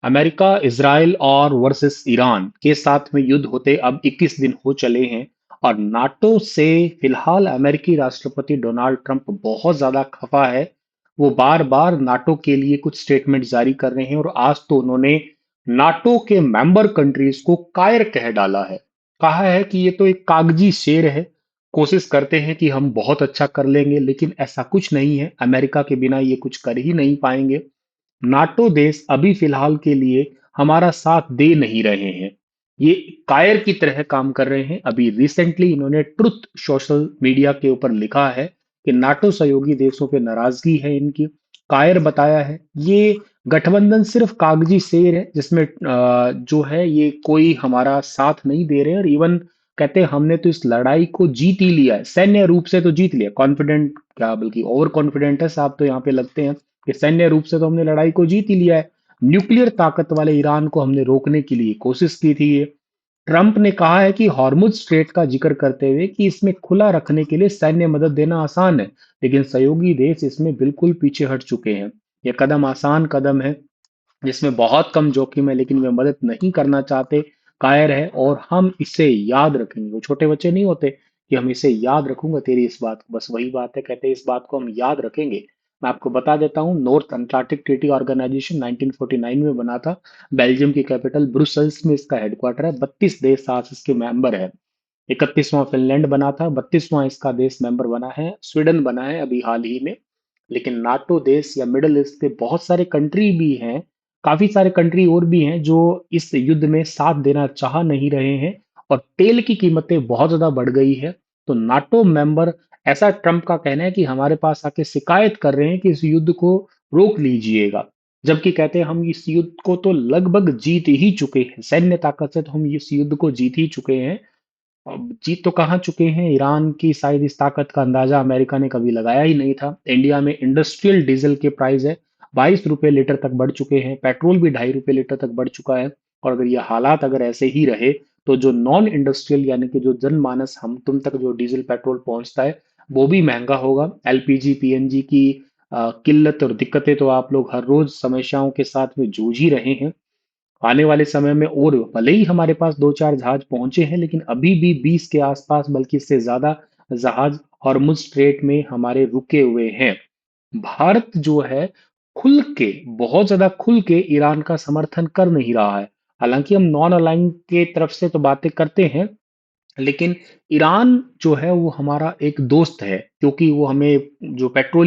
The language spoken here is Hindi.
अमेरिका, इजराइल और वर्सेस ईरान के साथ में युद्ध होते अब 21 दिन हो चले हैं। और नाटो से फिलहाल अमेरिकी राष्ट्रपति डोनाल्ड ट्रंप बहुत ज्यादा खफा है। वो बार बार नाटो के लिए कुछ स्टेटमेंट जारी कर रहे हैं और आज तो उन्होंने नाटो के मेंबर कंट्रीज को कायर कह डाला है। कहा है कि ये तो एक कागजी शेर है, कोशिश करते हैं कि हम बहुत अच्छा कर लेंगे, लेकिन ऐसा कुछ नहीं है, अमेरिका के बिना ये कुछ कर ही नहीं पाएंगे। नाटो देश अभी फिलहाल के लिए हमारा साथ दे नहीं रहे हैं। ये कायर की तरह काम कर रहे हैं। अभी रिसेंटली इन्होंने ट्रुथ सोशल मीडिया के ऊपर लिखा है कि नाटो सहयोगी देशों पे नाराजगी है इनकी। कायर बताया है। ये गठबंधन सिर्फ कागजी शेर है जिसमें जो है ये कोई हमारा साथ नहीं दे रहे हैं। और इवन कहते हैं हमने तो इस लड़ाई को जीत ही लिया है, सैन्य रूप से तो जीत लिया। कॉन्फिडेंट क्या, बल्कि ओवर कॉन्फिडेंट है साहब तो यहाँ पे लगते हैं कि सैन्य रूप से तो हमने लड़ाई को जीत ही लिया है। न्यूक्लियर ताकत वाले ईरान को हमने रोकने के लिए कोशिश की थी ये। ट्रंप ने कहा है कि हॉर्मुज स्ट्रेट का जिक्र करते हुए कि इसमें खुला रखने के लिए सैन्य मदद देना आसान है, लेकिन सहयोगी देश इसमें बिल्कुल पीछे हट चुके हैं। यह कदम आसान कदम है जिसमें बहुत कम जोखिम है, लेकिन वे मदद नहीं करना चाहते। कायर है और हम इसे याद रखेंगे। वो छोटे बच्चे नहीं होते कि हम इसे याद रखूंगा तेरी इस बात को, बस वही बात है, कहते हैं इस बात को हम याद रखेंगे। मैं आपको बता देता हूँ, नॉर्थ अटलांटिक ट्रीटी ऑर्गेनाइजेशन 1949 में बना था। बेल्जियम की कैपिटल ब्रुसेल्स में इसका हेडक्वार्टर है। 32 देश आज इसके मेंबर है। 31वां फिनलैंड बना था, 32वां इसका देश मेंबर बना है। स्वीडन बना है अभी हाल ही में। लेकिन नाटो देश या मिडल ईस्ट के बहुत सारे कंट्री भी हैं, काफी सारे कंट्री और भी हैं जो इस युद्ध में साथ देना चाह नहीं रहे हैं। और तेल की कीमतें बहुत ज्यादा बढ़ गई है। तो नाटो मेंबर, ऐसा ट्रंप का कहना है कि हमारे पास आके शिकायत कर रहे हैं कि इस युद्ध को रोक लीजिएगा। जबकि कहते हैं हम इस युद्ध को तो लगभग जीत ही चुके हैं, सैन्य ताकत से तो हम इस युद्ध को जीत ही चुके हैं। अब जीत तो कहाँ चुके हैं, ईरान की शायद इस ताकत का अंदाजा अमेरिका ने कभी लगाया ही नहीं था। इंडिया में इंडस्ट्रियल डीजल के प्राइस है 22 रुपए लीटर तक बढ़ चुके हैं, पेट्रोल भी 2.5 रुपए लीटर तक बढ़ चुका है। और अगर ये हालात अगर ऐसे ही रहे तो जो नॉन इंडस्ट्रियल यानी कि जो जनमानस हम तुम तक जो डीजल पेट्रोल पहुंचता है वो भी महंगा होगा। एलपीजी पीएनजी की किल्लत और दिक्कतें तो आप लोग हर रोज समस्याओं के साथ में जूझ ही रहे हैं। आने वाले समय में और भले ही हमारे पास दो चार जहाज पहुंचे हैं, लेकिन अभी भी 20 के आसपास बल्कि इससे ज्यादा जहाज हॉर्मुज स्ट्रेट में हमारे रुके हुए हैं। भारत जो है खुल के, बहुत ज्यादा खुल के ईरान का समर्थन कर नहीं रहा है। हालांकि हम नॉन अलाइन के तरफ से तो बातें करते हैं, लेकिन ईरान जो है वो हमारा एक दोस्त है, क्योंकि वो हमें जो पेट्रोल